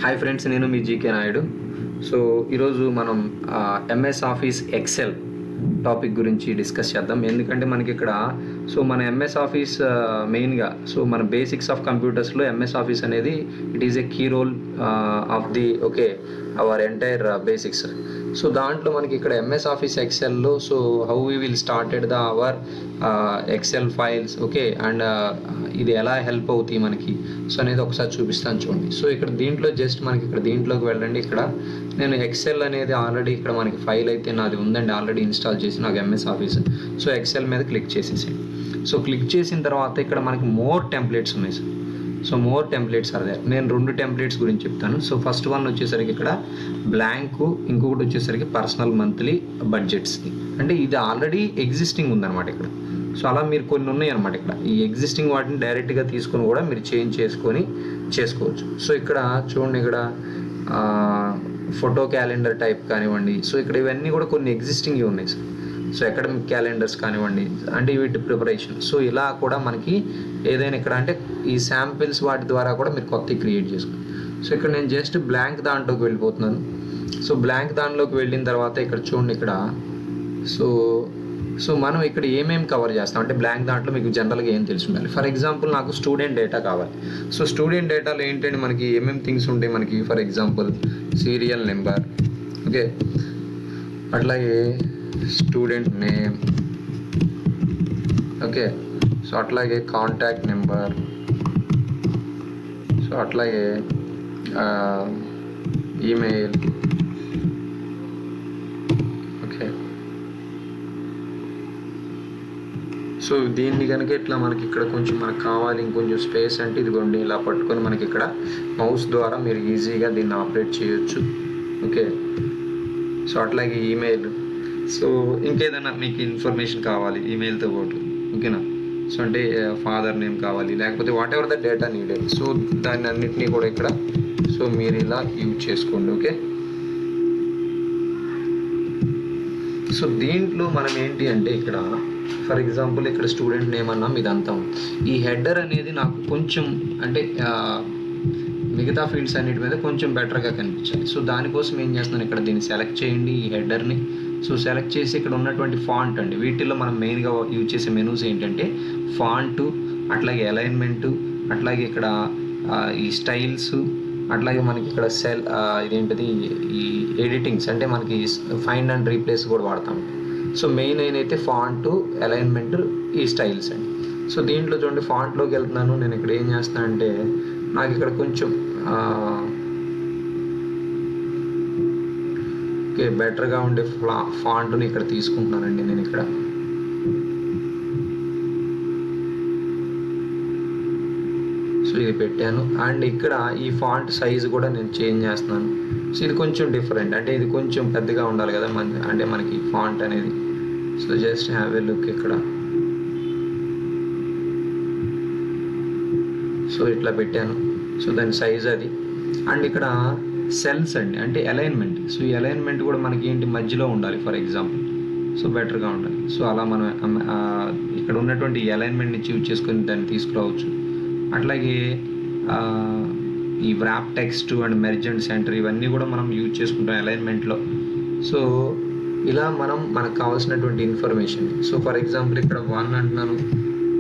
Hi friends, నేను మీ GK Naidu. So ఈరోజు మనం ఎంఎస్ ఆఫీస్ ఎక్సెల్ టాపిక్ గురించి డిస్కస్ చేద్దాం. ఎందుకంటే మనకి ఇక్కడ మన ఎంఎస్ ఆఫీస్ మెయిన్గా మన బేసిక్స్ ఆఫ్ కంప్యూటర్స్లో ఎంఎస్ ఆఫీస్ అనేది it is a key role of the our entire basics. So దాంట్లో మనకి ఇక్కడ ఎంఎస్ ఆఫీస్ ఎక్సెల్లో how we will started our excel files and ఇది ఎలా హెల్ప్ అవుతాయి మనకి అనేది ఒకసారి చూపిస్తాను చూడండి. సో ఇక్కడ దీంట్లో జస్ట్ మనకి ఇక్కడ దీంట్లోకి వెళ్ళండి. ఇక్కడ నేను ఎక్సెల్ అనేది ఆల్రెడీ ఇక్కడ మనకి ఫైల్ అయితే నాది ఉందండి, ఆల్రెడీ ఇన్స్టాల్ చేసి నాకు ఎంఎస్ ఆఫీస్. సో ఎక్సెల్ మీద క్లిక్ చేసేసాను. సో క్లిక్ చేసిన తర్వాత ఇక్కడ మనకి మోర్ టెంప్లెట్స్ ఉన్నాయి సార్. సో మోర్ టెంప్లెట్స్ అదే నేను 2 టెంప్లెట్స్ గురించి చెప్తాను. సో ఫస్ట్ వన్ వచ్చేసరికి ఇక్కడ బ్లాంక్, ఇంకొకటి వచ్చేసరికి పర్సనల్ మంత్లీ బడ్జెట్స్ది. అంటే ఇది ఆల్రెడీ ఎగ్జిస్టింగ్ ఉందన్నమాట ఇక్కడ. సో అలా మీరు కొన్ని ఉన్నాయి అనమాట. ఇక్కడ ఈ ఎగ్జిస్టింగ్ వాటిని డైరెక్ట్గా తీసుకొని కూడా మీరు చేంజ్ చేసుకొని చేసుకోవచ్చు. సో ఇక్కడ చూడండి, ఇక్కడ ఫోటో క్యాలెండర్ టైప్ కానివ్వండి. సో ఇక్కడ ఇవన్నీ కూడా కొన్ని ఎగ్జిస్టింగ్ ఉన్నాయి సార్. సో అకాడమిక్ క్యాలెండర్స్ కానివ్వండి, అంటే వీటి ప్రిపరేషన్. సో ఇలా కూడా మనకి ఏదైనా ఇక్కడ అంటే ఈ శాంపిల్స్ వాటి ద్వారా కూడా మీరు కొత్తవి క్రియేట్ చేసుకోండి. సో ఇక్కడ నేను జస్ట్ బ్లాంక్ దాంట్లోకి వెళ్ళిపోతున్నాను. సో బ్లాంక్ దాంట్లోకి వెళ్ళిన తర్వాత ఇక్కడ చూడండి, ఇక్కడ సో మనం ఇక్కడ ఏమేమి కవర్ చేస్తాం అంటే బ్లాంక్ దాంట్లో మీకు జనరల్గా ఏం తెలిసి ఉండాలి. ఫర్ ఎగ్జాంపుల్ నాకు స్టూడెంట్ డేటా కావాలి. సో స్టూడెంట్ డేటాలో ఏంటంటే మనకి ఏమేమి థింగ్స్ ఉంటాయి మనకి. ఫర్ ఎగ్జాంపుల్ సీరియల్ నెంబర్, అట్లాగే స్టూడెంట్ నేమ్, సో అట్లాగే కాంటాక్ట్ నెంబర్, సో అట్లాగే ఈమెయిల్. సో దీన్ని కనుక ఇట్లా మనకి ఇక్కడ కొంచెం మనకు కావాలి ఇంకొంచెం స్పేస్ అంటే ఇదిగోండి, ఇలా పట్టుకొని మనకి ఇక్కడ మౌస్ ద్వారా మీరు ఈజీగా దీన్ని ఆపరేట్ చేయొచ్చు. సో అట్లాగే ఈమెయిల్. సో ఇంకేదైనా మీకు ఇన్ఫర్మేషన్ కావాలి ఈమెయిల్తో పాటు, సో అంటే ఫాదర్ నేమ్ కావాలి, లేకపోతే what ever the data needed. So దాన్ని అన్నింటినీ కూడా ఇక్కడ మీరు ఇలా యూజ్ చేసుకోండి. సో దీంట్లో మనం ఏంటి అంటే ఇక్కడ ఫర్ ఎగ్జాంపుల్ ఇక్కడ స్టూడెంట్ నేమ్ అన్నాం, ఇదంతా. ఈ హెడర్ అనేది నాకు కొంచెం అంటే మిగతా ఫీల్డ్స్ అన్నిటి మీద కొంచెం బెటర్గా కనిపించాలి. సో దానికోసం ఏం చేస్తున్నాను, ఇక్కడ దీన్ని సెలెక్ట్ చేయండి, ఈ హెడర్ని. సో సెలెక్ట్ చేసి ఇక్కడ ఉన్నటువంటి ఫాంట్ అండి, వీటిల్లో మనం మెయిన్గా యూజ్ చేసే మెనూస్ ఏంటంటే ఫాంటు, అట్లాగే అలైన్మెంటు, అట్లాగే ఇక్కడ ఈ స్టైల్స్, అట్లాగే మనకి ఇక్కడ ఇదేంటిది ఈ ఎడిటింగ్స్, అంటే మనకి ఫైండ్ అండ్ రీప్లేస్ కూడా వాడతాం. సో మెయిన్ అయితే ఫాంట్, అలైన్మెంట్, ఈ స్టైల్స్ అండి. సో దీంట్లో చూడండి, ఫాంట్లోకి వెళ్తున్నాను నేను. ఇక్కడ ఏం చేస్తాను అంటే నాకు ఇక్కడ కొంచెం బెటర్గా ఉండే ఫాంట్ని ఇక్కడ తీసుకుంటున్నానండి నేను ఇక్కడ. సో ఇది పెట్టాను. అండ్ ఇక్కడ ఈ ఫాంట్ సైజు కూడా నేను చేంజ్ చేస్తున్నాను. సో ఇది కొంచెం డిఫరెంట్, అంటే ఇది కొంచెం పెద్దగా ఉండాలి కదా అంటే మనకి ఫాంట్ అనేది. So just have a look ఇక్కడ. సో ఇట్లా పెట్టాను. సో దాని సైజ్ అది. అండ్ ఇక్కడ సెల్స్ అండి, అంటే అలైన్మెంట్. సో ఈ అలైన్మెంట్ కూడా మనకి ఏంటి మధ్యలో ఉండాలి ఫర్ ఎగ్జాంపుల్. సో బెటర్గా ఉండాలి. సో అలా మనం ఇక్కడ ఉన్నటువంటి ఈ అలైన్మెంట్ని చూజ్ చేసుకొని దాన్ని తీసుకురావచ్చు. అట్లాగే ఈ wrap text and merge and centre ఇవన్నీ కూడా మనం యూజ్ చేసుకుంటాం అలైన్మెంట్లో. సో ఇలా మనకు కావాల్సినటువంటి ఇన్ఫర్మేషన్. సో ఫర్ ఎగ్జాంపుల్ ఇక్కడ 1 అంటున్నాను.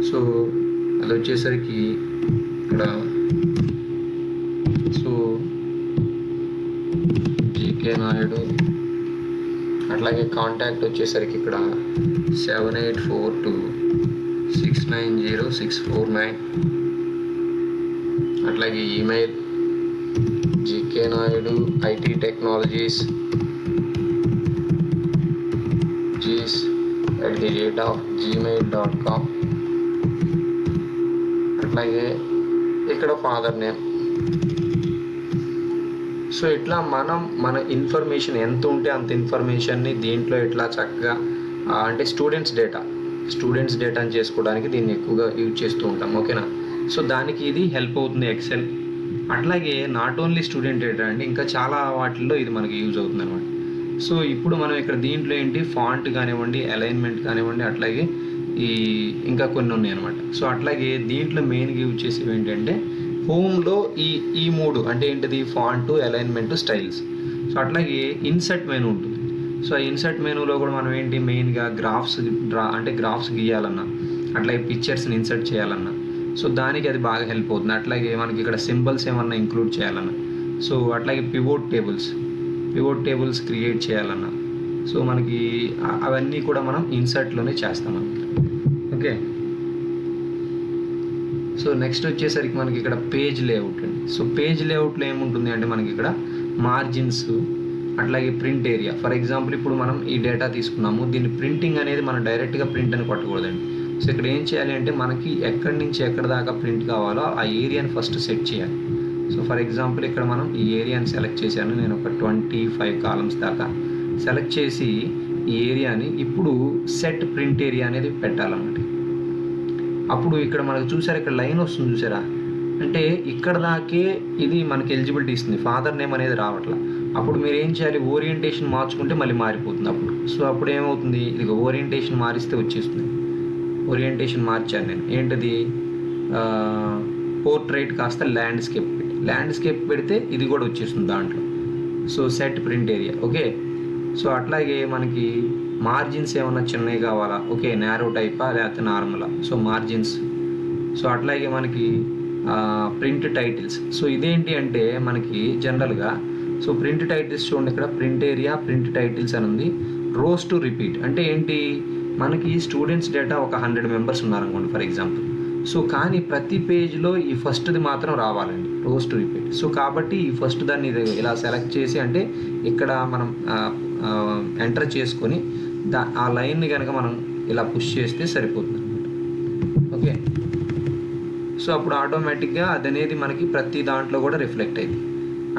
సో అది వచ్చేసరికి ఇక్కడ సో జీకే నాయుడు. అట్లాగే కాంటాక్ట్ వచ్చేసరికి ఇక్కడ 7842690649. అట్లాగే email GK Naidu IT technologies gmail.com. అట్లాగే ఇక్కడ ఫాదర్ నేమ్. సో ఇట్లా మన ఇన్ఫర్మేషన్ ఎంత ఉంటే అంత ఇన్ఫర్మేషన్ని దీంట్లో ఇట్లా చక్కగా అంటే స్టూడెంట్స్ డేటాని చేసుకోవడానికి దీన్ని ఎక్కువగా యూజ్ చేస్తూ ఉంటాం. సో దానికి ఇది హెల్ప్ అవుతుంది ఎక్సెల్. అట్లాగే నాట్ ఓన్లీ స్టూడెంట్ డేటా అండి, ఇంకా చాలా వాటిల్లో ఇది మనకి యూజ్ అవుతుంది అనమాట. సో ఇప్పుడు మనం ఇక్కడ దీంట్లో ఏంటి ఫాంట్ కానివ్వండి, అలైన్మెంట్ కానివ్వండి, అట్లాగే ఈ ఇంకా కొన్ని ఉన్నాయి అనమాట. సో అట్లాగే దీంట్లో మెయిన్గా యూజ్ చేసేవి ఏంటంటే హోమ్లో ఈ మూడు అంటే ఏంటిది, ఫాంట్, అలైన్మెంట్, స్టైల్స్. సో అట్లాగే ఇన్సర్ట్ మెనూ ఉంటుంది. సో ఆ ఇన్సర్ట్ మెనూలో కూడా మనం ఏంటి మెయిన్గా గ్రాఫ్స్ గీయాలన్నా, అట్లాగే పిక్చర్స్ని ఇన్సర్ట్ చేయాలన్నా సో దానికి అది బాగా హెల్ప్ అవుతుంది. అట్లాగే మనకి ఇక్కడ సింబల్స్ ఏమన్నా ఇంక్లూడ్ చేయాలన్నా, సో అట్లాగే పివోట్ టేబుల్స్ క్రియేట్ చేయాలన్నా సో మనకి అవన్నీ కూడా మనం ఇన్సర్ట్లోనే చేస్తాం. ఓకే, సో నెక్స్ట్ వచ్చేసరికి మనకి ఇక్కడ పేజ్ లేఅవుట్ అండి. సో పేజ్ లేఅవుట్లో ఏముంటుంది అంటే మనకి ఇక్కడ మార్జిన్స్, అట్లాగే ప్రింట్ ఏరియా. ఫర్ ఎగ్జాంపుల్ ఇప్పుడు మనం ఈ డేటా తీసుకున్నాము, దీన్ని ప్రింటింగ్ అనేది మనం డైరెక్ట్గా ప్రింట్ అని కొట్టకూడదండి. సో ఇక్కడ ఏం చేయాలి అంటే మనకి ఎక్కడి నుంచి ఎక్కడి దాకా ప్రింట్ కావాలో ఆ ఏరియాని ఫస్ట్ సెట్ చేయాలి. సో ఫర్ ఎగ్జాంపుల్ ఇక్కడ మనం ఈ ఏరియాని సెలెక్ట్ చేశాను, నేను ఒక 25 కాలమ్స్ దాకా సెలెక్ట్ చేసి ఈ ఏరియాని ఇప్పుడు సెట్ ప్రింట్ ఏరియా అనేది పెట్టాలన్నమాట. అప్పుడు ఇక్కడ మనకు చూసారా, ఇక్కడ లైన్ వస్తుంది చూసారా, అంటే ఇక్కడ దాకే ఇది మనకి ఎలిజిబిలిటీ ఇస్తుంది, ఫాదర్ నేమ్ అనేది రావట్లా. అప్పుడు మీరు ఏం చేయాలి, ఓరియంటేషన్ మార్చుకుంటే మళ్ళీ మారిపోతుంది అప్పుడు. సో అప్పుడు ఏమవుతుంది, ఇది ఓరియంటేషన్ మారిస్తే వచ్చేస్తుంది. ఓరియంటేషన్ మార్చాను నేను, ఏంటది పోర్ట్రైట్ కాస్త ల్యాండ్స్కేప్ పెడితే ఇది కూడా వచ్చేస్తుంది దాంట్లో. So set print area. Okay, so అట్లాగే మనకి మార్జిన్స్ ఏమన్నా చిన్నవి కావాలా, ఓకే నేరో టైపా లేకపోతే నార్మలా, సో మార్జిన్స్. సో అట్లాగే మనకి ప్రింట్ టైటిల్స్. సో ఇదేంటి అంటే మనకి జనరల్గా సో ప్రింట్ టైటిల్స్ చూడండి, ఇక్కడ ప్రింట్ ఏరియా ప్రింట్ టైటిల్స్ అని ఉంది. రోస్ టు రిపీట్ అంటే ఏంటి, మనకి స్టూడెంట్స్ డేటా ఒక 100 మెంబర్స్ ఉన్నారనుకోండి ఫర్ ఎగ్జాంపుల్. సో కానీ ప్రతి పేజ్లో ఈ ఫస్ట్ది మాత్రం రావాలండి, రోస్ టు రిపీట్. సో కాబట్టి ఈ ఫస్ట్ దాన్ని ఇలా సెలెక్ట్ చేసి అంటే ఇక్కడ మనం ఎంటర్ చేసుకొని ఆ లైన్ని కనుక మనం ఇలా పుష్ చేస్తే సరిపోతుంది అనమాట. ఓకే, సో అప్పుడు ఆటోమేటిక్గా అది అనేది మనకి ప్రతి దాంట్లో కూడా రిఫ్లెక్ట్ అయింది.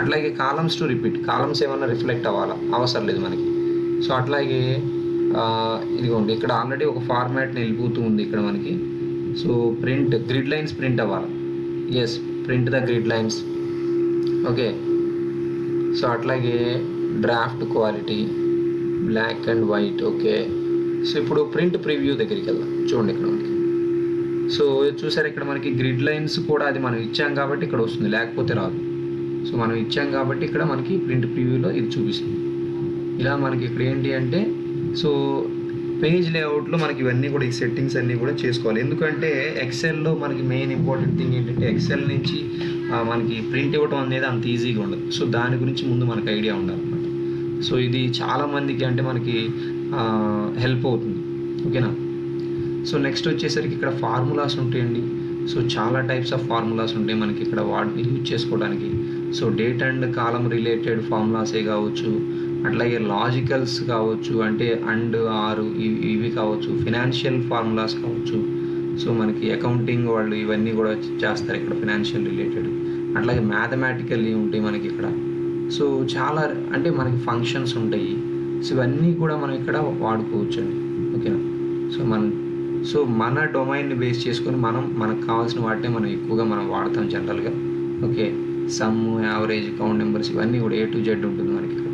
అట్లాగే కాలమ్స్ టు రిపీట్, కాలమ్స్ ఏమన్నా రిఫ్లెక్ట్ అవ్వాలా, అవసరం లేదు మనకి. సో అట్లాగే ఇదిగోండి ఇక్కడ ఆల్రెడీ ఒక ఫార్మాట్ని వెళ్ళిపోతూ ఉంది ఇక్కడ మనకి. సో గ్రిడ్ లైన్స్ ప్రింట్ అవ్వాలి, yes print the grid lines. Okay, so అట్లాగే draft quality black and white. Okay, so ఇప్పుడు ప్రింట్ ప్రివ్యూ దగ్గరికి వెళ్దాం. చూడండి ఇక్కడ మనకి, సో చూసారు ఇక్కడ మనకి గ్రిడ్ లైన్స్ కూడా అది మనం ఇచ్చాం కాబట్టి ఇక్కడ వస్తుంది, లేకపోతే రాదు. సో మనం ఇచ్చాం కాబట్టి ఇక్కడ మనకి ప్రింట్ ప్రివ్యూలో ఇది చూపిస్తుంది. ఇలా మనకి ఇక్కడ ఏంటి అంటే సో పేజ్ లేఅవుట్లో మనకి ఇవన్నీ కూడా ఈ సెట్టింగ్స్ అన్నీ కూడా చేసుకోవాలి. ఎందుకంటే ఎక్సెల్లో మనకి మెయిన్ ఇంపార్టెంట్ థింగ్ ఏంటంటే ఎక్సెల్ నుంచి మనకి ప్రింట్ ఇవ్వడం అనేది అంత ఈజీగా ఉండదు. సో దాని గురించి ముందు మనకు ఐడియా ఉండాలన్నమాట. సో ఇది చాలామందికి అంటే మనకి హెల్ప్ అవుతుంది. ఓకేనా, సో నెక్స్ట్ వచ్చేసరికి ఇక్కడ ఫార్ములాస్ ఉంటాయండి. సో చాలా టైప్స్ ఆఫ్ ఫార్ములాస్ ఉంటాయి మనకి ఇక్కడ యూజ్ చేసుకోవడానికి. సో డేట్ అండ్ కాలం రిలేటెడ్ ఫార్ములాసే కావచ్చు, అట్లాగే లాజికల్స్ కావచ్చు, అంటే అండ్ ఆరు ఇవి కావచ్చు, ఫినాన్షియల్ ఫార్ములాస్ కావచ్చు. సో మనకి అకౌంటింగ్ వాళ్ళు ఇవన్నీ కూడా చేస్తారు ఇక్కడ ఫినాన్షియల్ రిలేటెడ్. అట్లాగే మ్యాథమెటికల్ ఉంటాయి మనకి ఇక్కడ. సో చాలా అంటే మనకి ఫంక్షన్స్ ఉంటాయి. సో ఇవన్నీ కూడా మనం ఇక్కడ వాడుకోవచ్చు అండి. ఓకేనా, సో మన డొమైన్ని బేస్ చేసుకొని మనకు కావాల్సిన వాటిని మనం ఎక్కువగా వాడతాం జనరల్గా. Okay, some, average, count numbers ఇవన్నీ కూడా A to Z ఉంటుంది మనకి ఇక్కడ.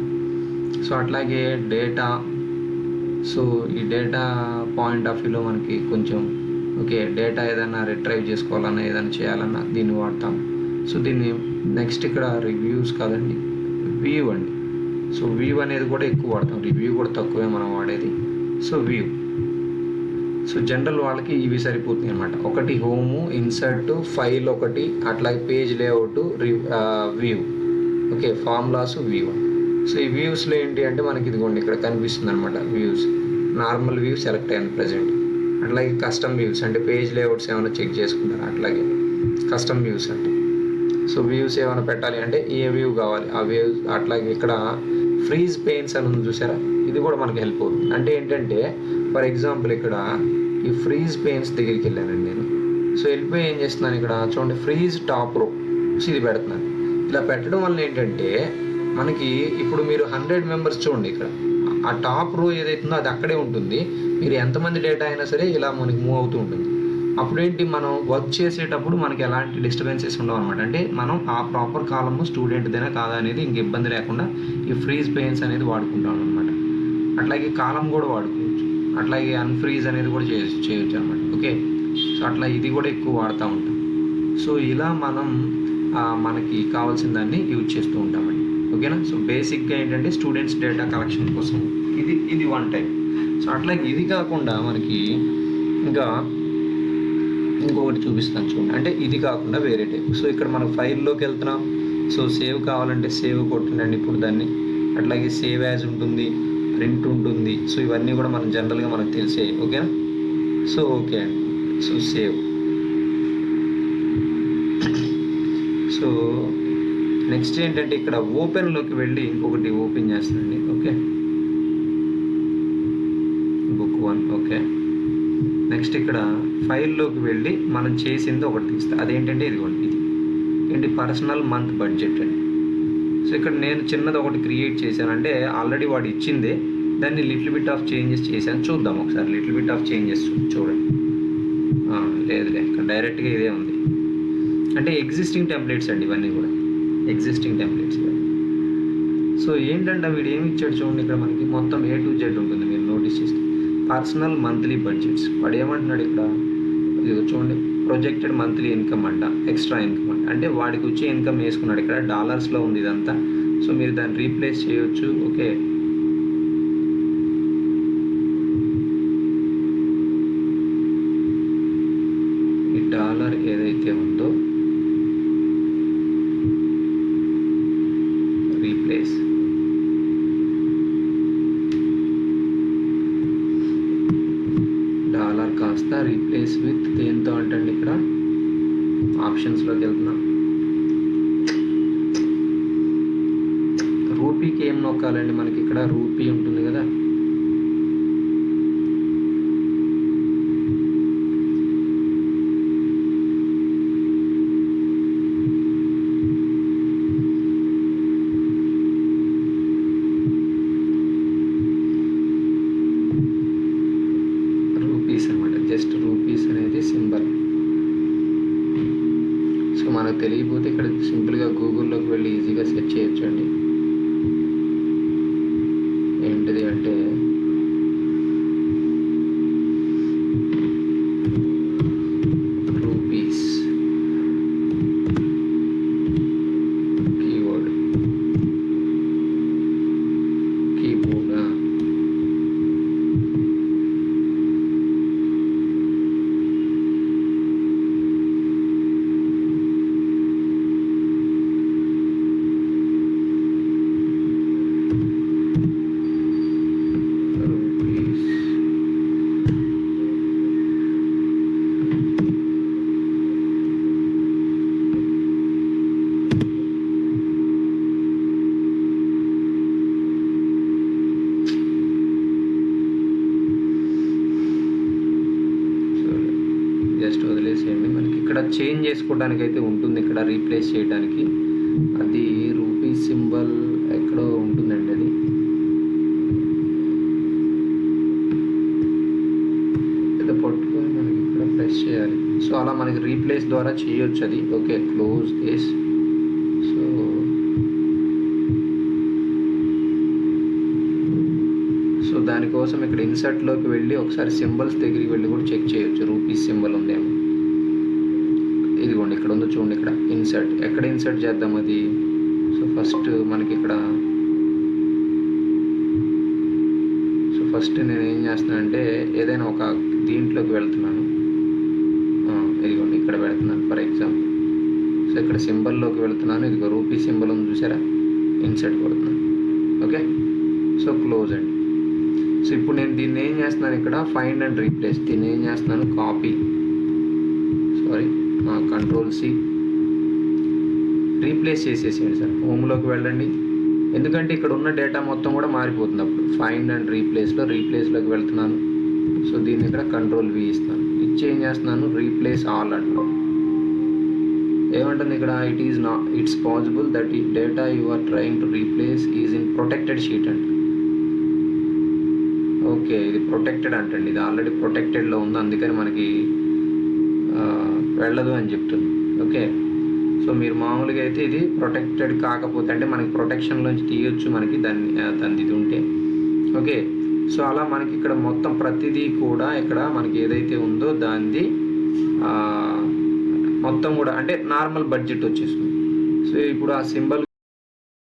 సో అట్లాగే డేటా, సో ఈ డేటా పాయింట్ ఆఫ్ వ్యూలో మనకి కొంచెం ఓకే డేటా ఏదైనా రిట్రైవ్ చేసుకోవాలన్నా ఏదైనా చేయాలన్నా దీన్ని వాడతాం. సో దీన్ని నెక్స్ట్ ఇక్కడ రివ్యూస్ కాదండి, వ్యూ అండి. సో వ్యూ అనేది కూడా ఎక్కువ వాడతాం, రివ్యూ కూడా తక్కువే మనం వాడేది. సో వ్యూ, సో జనరల్ వాళ్ళకి ఇవి సరిపోతుంది అనమాట. ఒకటి హోము, ఇన్సర్ట్, ఫైల్ ఒకటి, అట్లాగే page layout, view. Okay, formulas, view. So ఈ వ్యూస్లో ఏంటి అంటే మనకి ఇదిగోండి ఇక్కడ కనిపిస్తుంది అనమాట వ్యూస్. నార్మల్ వ్యూ సెలెక్ట్ అయ్యింది ప్రజెంట్. అట్లాగే కస్టమ్ వ్యూస్ అంటే పేజ్ లేఅవుట్స్ ఏమైనా చెక్ చేసుకుంటారు, అట్లాగే కస్టమ్ వ్యూస్ అంటే సో వ్యూస్ ఏమైనా పెట్టాలి అంటే ఏ వ్యూ కావాలి ఆ వ్యూ. అట్లాగే ఇక్కడ ఫ్రీజ్ పెయిన్స్ అని ఉంది చూసారా, ఇది కూడా మనకి హెల్ప్ అవుతుంది. అంటే ఏంటంటే ఫర్ ఎగ్జాంపుల్ ఇక్కడ ఈ ఫ్రీజ్ పెయిన్స్ దగ్గరికి వెళ్ళానండి నేను. సో వెళ్ళిపోయి ఏం చేస్తున్నాను ఇక్కడ చూడండి, ఫ్రీజ్ టాప్ రో. సో ఇది పెడుతున్నాను. ఇలా పెట్టడం వల్ల ఏంటంటే మనకి ఇప్పుడు మీరు 100 మెంబర్స్ చూడండి, ఇక్కడ ఆ టాప్ రో ఏదైతుందో అది అక్కడే ఉంటుంది. మీరు ఎంతమంది డేటా అయినా సరే ఇలా మనకి మూవ్ అవుతూ ఉంటుంది. అప్పుడేంటి మనం వర్క్ చేసేటప్పుడు మనకి ఎలాంటి డిస్టర్బెన్సెస్ ఉండవు అనమాట. అంటే మనం ఆ ప్రాపర్ కాలము స్టూడెంట్దేనా కాదా అనేది ఇంక ఇబ్బంది లేకుండా ఈ ఫ్రీజ్ పెయిన్స్ అనేది వాడుకుంటాం అనమాట. అట్లాగే కాలం కూడా వాడుకోవచ్చు, అట్లాగే అన్ఫ్రీజ్ అనేది కూడా చేయొచ్చు అనమాట. ఓకే, సో అట్లా ఇది కూడా ఎక్కువ వాడుతూ ఉంటాం. సో ఇలా మనం మనకి కావాల్సిన దాన్ని యూజ్ చేస్తూ ఉంటామండి. ఓకేనా. సో బేసిక్గా ఏంటంటే స్టూడెంట్స్ డేటా కలెక్షన్ కోసం ఇది వన్ టైప్. సో అట్లాగే ఇది కాకుండా మనకి ఇంకా ఇంకొకటి చూపిస్తాను చూడండి. అంటే ఇది కాకుండా వేరే టైప్. సో ఇక్కడ మనం ఫైల్లోకి వెళ్తున్నాం. సో సేవ్ కావాలంటే సేవ్ కొట్టండి ఇప్పుడు దాన్ని. అట్లాగే సేవ్ యాజ్ ఉంటుంది, ప్రింట్ ఉంటుంది. సో ఇవన్నీ కూడా మనం జనరల్గా మనకు తెలిసే. ఓకేనా. సో ఓకే అండి. So save. సో నెక్స్ట్ ఏంటంటే ఇక్కడ ఓపెన్లోకి వెళ్ళి ఇంకొకటి ఓపెన్ చేస్తానండి. Okay, book 1. ఓకే, నెక్స్ట్ ఇక్కడ ఫైల్లోకి వెళ్ళి మనం చేసింది ఒకటి తీస్తాం. అదేంటంటే ఇదిగోండి, ఇది ఏంటి పర్సనల్ మంత్ బడ్జెట్ అండి. సో ఇక్కడ నేను చిన్నది ఒకటి క్రియేట్ చేశాను. అంటే ఆల్రెడీ వాడు ఇచ్చిందే, దాన్ని లిటిల్ బిట్ ఆఫ్ చేంజెస్ చేశాను. చూద్దాం ఒకసారి లిటిల్ బిట్ ఆఫ్ చేంజెస్ చూడండి. లేదులే, ఇక్కడ డైరెక్ట్గా ఇదే ఉంది. అంటే ఎగ్జిస్టింగ్ టెంప్లెట్స్ అండి ఇవన్నీ కూడా, ఎగ్జిస్టింగ్ టెంప్లెట్స్ ఇవన్నీ. సో ఏంటంటే వీడు ఏమి ఇచ్చాడు చూడండి. ఇక్కడ మనకి మొత్తం A to Z ఉంటుంది. మీరు నోటీస్ చేస్తే పర్సనల్ మంత్లీ బడ్జెట్స్. వాడు ఏమంటున్నాడు ఇక్కడ, ఇది చూడండి, ప్రొజెక్టెడ్ మంత్లీ ఇన్కమ్ అంట, ఎక్స్ట్రా ఇన్కమ్ అంట. అంటే వాడికి వచ్చే ఇన్కమ్ వేసుకున్నాడు. ఇక్కడ డాలర్స్లో ఉంది ఇదంతా. సో మీరు దాన్ని రీప్లేస్ చేయొచ్చు. ఓకే, ఈ డాలర్ ఏదైతే ఉందో రీప్లేస్, డాలర్ కాస్త రీప్లేస్ విత్ దేంతో అంటండి. ఇక్కడ ఆప్షన్స్లోకి వెళ్తున్నాం. రూపీకి ఏం నొక్కాలండి మనకి? ఇక్కడ రూపీ ఉంటుంది కదా, రూపీస్ అనమాట. జస్ట్ రూపీస్ అనేది సింబల్. సో మనకు తెలియకపోతే ఇక్కడ సింపుల్గా గూగుల్లోకి వెళ్ళి ఈజీగా సెర్చ్ చేయొచ్చు అండి. ఏంటిది అంటే రూపీస్ కీవర్డ్, కీబోర్డ్. జస్ట్ వదిలేసేయండి. మనకి ఇక్కడ చేంజ్ చేసుకోవడానికి అయితే ఉంటుంది, ఇక్కడ రీప్లేస్ చేయడానికి. అది రూపీ సింబల్ ఎక్కడో ఉంటుందండి. అది ఏదో పట్టుకొని మనకి ఇక్కడ ప్రెస్ చేయాలి. సో అలా మనకి రీప్లేస్ ద్వారా చేయొచ్చు అది. Okay, close this. సో దానికోసం ఇక్కడ ఇన్సర్ట్లోకి వెళ్ళి ఒకసారి సింబల్స్ దగ్గరికి వెళ్ళి కూడా చెక్ చేయొచ్చు రూపీస్ సింబల్ ఉందేమో. ఇదిగోండి ఇక్కడ ఉందో చూడండి. ఇక్కడ ఇన్సర్ట్, ఎక్కడ ఇన్సర్ట్ చేద్దాం అది? సో ఫస్ట్ మనకి ఇక్కడ, సో ఫస్ట్ నేను ఏం చేస్తున్నానంటే ఏదైనా ఒక దీంట్లోకి వెళ్తున్నాను. ఇదిగోండి ఇక్కడ వెళ్తున్నాను ఫర్ ఎగ్జాంపుల్. సో ఇక్కడ సింబల్లోకి వెళ్తున్నాను. ఇదిగో రూపీ సింబల్ ఉంది చూసారా, ఇన్సర్ట్ కొడుతున్నాను. ఓకే, సో క్లోజ్ అండి. సో ఇప్పుడు నేను దీన్ని ఏం చేస్తున్నాను, ఇక్కడ ఫైండ్ అండ్ రీప్లేస్, దీన్ని ఏం చేస్తున్నాను, కాపీ, సారీ Ctrl+C, రీప్లేస్ చేసేసేయండి సార్. హోమ్లోకి వెళ్ళండి. ఎందుకంటే ఇక్కడ ఉన్న డేటా మొత్తం కూడా మారిపోతుంది. అప్పుడు ఫైండ్ అండ్ రీప్లేస్లోకి వెళ్తున్నాను. సో దీన్ని ఇక్కడ Ctrl+V ఇస్తాను. ఇచ్చి ఏం చేస్తున్నాను, రీప్లేస్ ఆల్ అంటున్నాను. ఏమంటుంది ఇక్కడ, ఇట్స్ పాసిబుల్ దట్ ఈ data you are trying to replace is in protected sheet అంట. ఓకే, ఇది ప్రొటెక్టెడ్ అంటండి. ఇది ఆల్రెడీ ప్రొటెక్టెడ్లో ఉంది, అందుకని మనకి వెళ్ళదు అని చెప్తుంది. ఓకే, సో మీరు మామూలుగా అయితే ఇది ప్రొటెక్టెడ్ కాకపోతే, అంటే మనకి ప్రొటెక్షన్లోంచి తీయొచ్చు మనకి దాన్ని ఇది ఉంటే. ఓకే, సో అలా మనకి ఇక్కడ మొత్తం ప్రతిదీ కూడా ఇక్కడ మనకి ఏదైతే ఉందో దాన్ని మొత్తం కూడా అంటే నార్మల్ బడ్జెట్ వచ్చేస్తుంది. సో ఇప్పుడు ఆ సింబల్